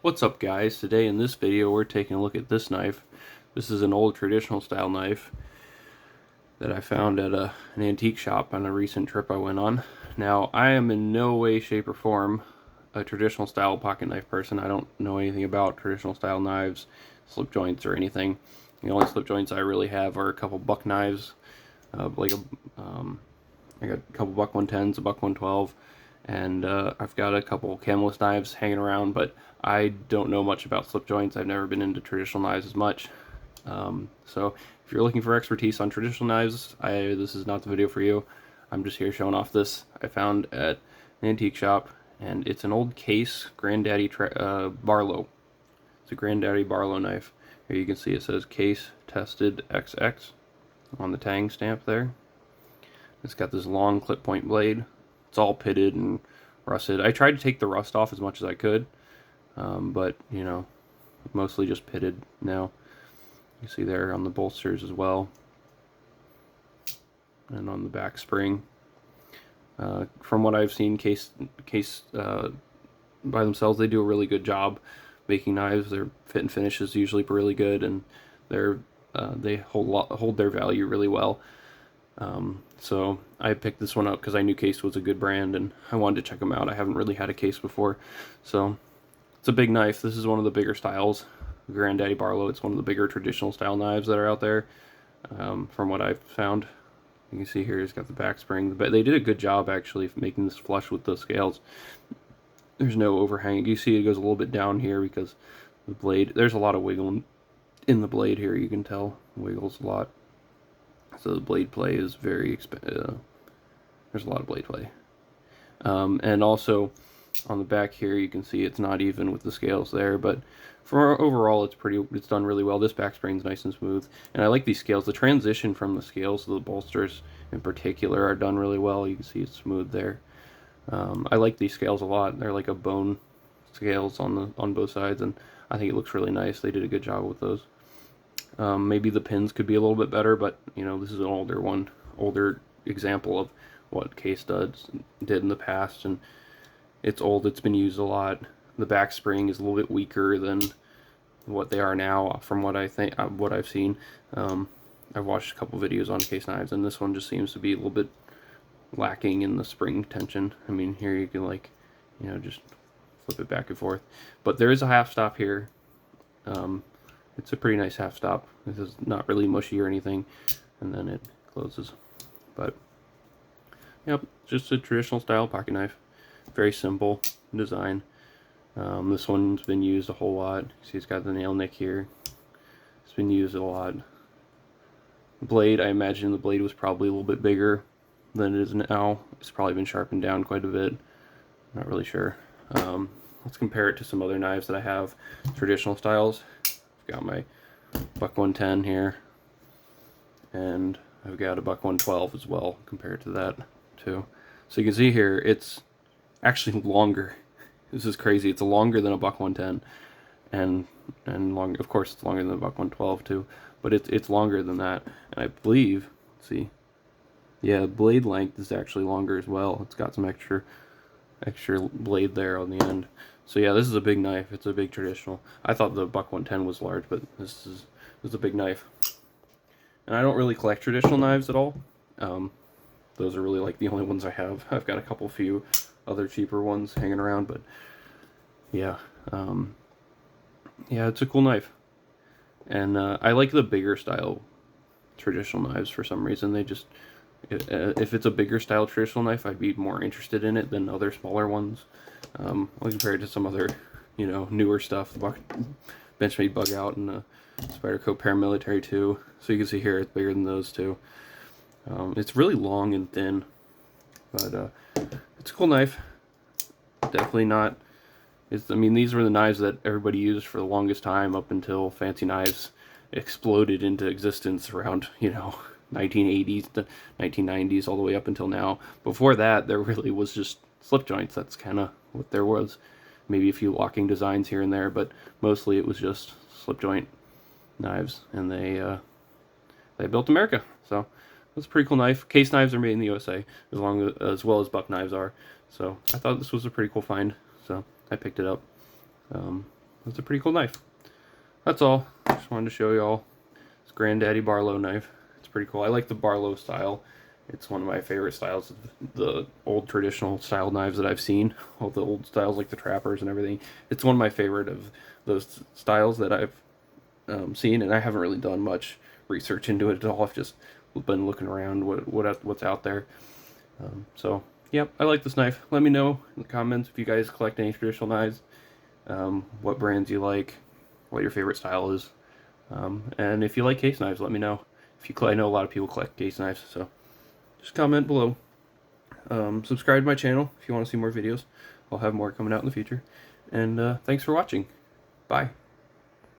What's up, guys? Today in this video we're taking a look at this knife. This is an old traditional style knife that I found at an antique shop on a recent trip I went on. Now, I am in no way, shape, or form a traditional style pocket knife person. I don't know anything about traditional style knives, slip joints, or anything. The only slip joints I really have are a couple buck knives, I got a couple buck 110s, a buck 112, and I've got a couple cameless knives hanging around, but I don't know much about slip joints. I've never been into traditional knives as much. So if you're looking for expertise on traditional knives, this is not the video for you. I'm just here showing off this I found at an antique shop, and it's an old case Granddaddy Barlow. It's a Granddaddy Barlow knife. Here you can see it says case tested XX on the tang stamp there. It's got this long clip point blade. It's all pitted and rusted. I tried to take the rust off as much as I could, but you know, mostly just pitted now. You see there on the bolsters as well, and on the back spring. From what I've seen, case by themselves, they do a really good job making knives. Their fit and finish is usually really good, and they hold their value really well. So I picked this one up because I knew Case was a good brand and I wanted to check them out. I haven't really had a Case before, so it's a big knife. This is one of the bigger styles. Granddaddy Barlow, it's one of the bigger traditional style knives that are out there, from what I've found. You can see here it's got the back spring, but they did a good job actually making this flush with the scales. There's no overhang. You see it goes a little bit down here because the blade, there's a lot of wiggle in the blade here. You can tell it wiggles a lot. So the blade play is very there's a lot of blade play. And also on the back here you can see it's not even with the scales there, but for overall it's done really well. This back spring's nice and smooth, and I like these scales. The transition from the scales to the bolsters in particular are done really well. You can see it's smooth there. I like these scales a lot. They're like a bone scales on both sides, and I think it looks really nice. They did a good job with those. Maybe the pins could be a little bit better, but you know, this is an older example of what Case did in the past, and it's old. It's been used a lot. The back spring is a little bit weaker than what they are now, from what what I've seen. I've watched a couple videos on Case knives, and this one just seems to be a little bit lacking in the spring tension. I mean, here you can, like, you know, just flip it back and forth, but there is a half stop here. It's a pretty nice half stop. This is not really mushy or anything, and then it closes. But yep, just a traditional style pocket knife. Very simple design. This one's been used a whole lot. See, it's got the nail nick here. It's been used a lot. Blade, I imagine the blade was probably a little bit bigger than it is now. It's probably been sharpened down quite a bit. Not really sure. Let's compare it to some other knives that I have, traditional styles. Got my buck 110 here, and I've got a buck 112 as well compared to that too. So you can see here it's actually longer. This is crazy. It's longer than a buck 110, and longer. Of course, it's longer than a buck 112 too, but it's longer than that. And I believe, let's see, yeah, blade length is actually longer as well. It's got some extra blade there on the end. So yeah, this is a big knife. It's a big traditional. I thought the buck 110 was large, but this is a big knife. And I don't really collect traditional knives at all. Those are really like the only ones I have. I've got a few other cheaper ones hanging around, but yeah, yeah, it's a cool knife. And I like the bigger style traditional knives for some reason. They just, if it's a bigger style traditional knife, I'd be more interested in it than other smaller ones. I'll compare it to some other, you know, newer stuff, the Benchmade Bug Out and the Spyderco Paramilitary 2. So you can see here it's bigger than those two. It's really long and thin, but it's a cool knife. Definitely not. I mean, these were the knives that everybody used for the longest time up until fancy knives exploded into existence around, you know, 1980s to 1990s, all the way up until now. Before that, there really was just slip joints. That's kind of what there was. Maybe a few locking designs here and there, but mostly it was just slip joint knives, and they built America. So it's a pretty cool knife. Case knives are made in the USA, as well as buck knives are. So I thought this was a pretty cool find, so I picked it up. It's a pretty cool knife. That's all. Just wanted to show y'all this Granddaddy Barlow knife. It's pretty cool. I like the Barlow style. It's one of my favorite styles of the old traditional style knives that I've seen. All the old styles like the trappers and everything. It's one of my favorite of those styles that I've seen, and I haven't really done much research into it at all. I've just been looking around what's out there. So, yep, I like this knife. Let me know in the comments if you guys collect any traditional knives, what brands you like, what your favorite style is, and if you like case knives, let me know. I know a lot of people collect case knives, so just comment below. Subscribe to my channel if you want to see more videos. I'll have more coming out in the future. And thanks for watching. Bye.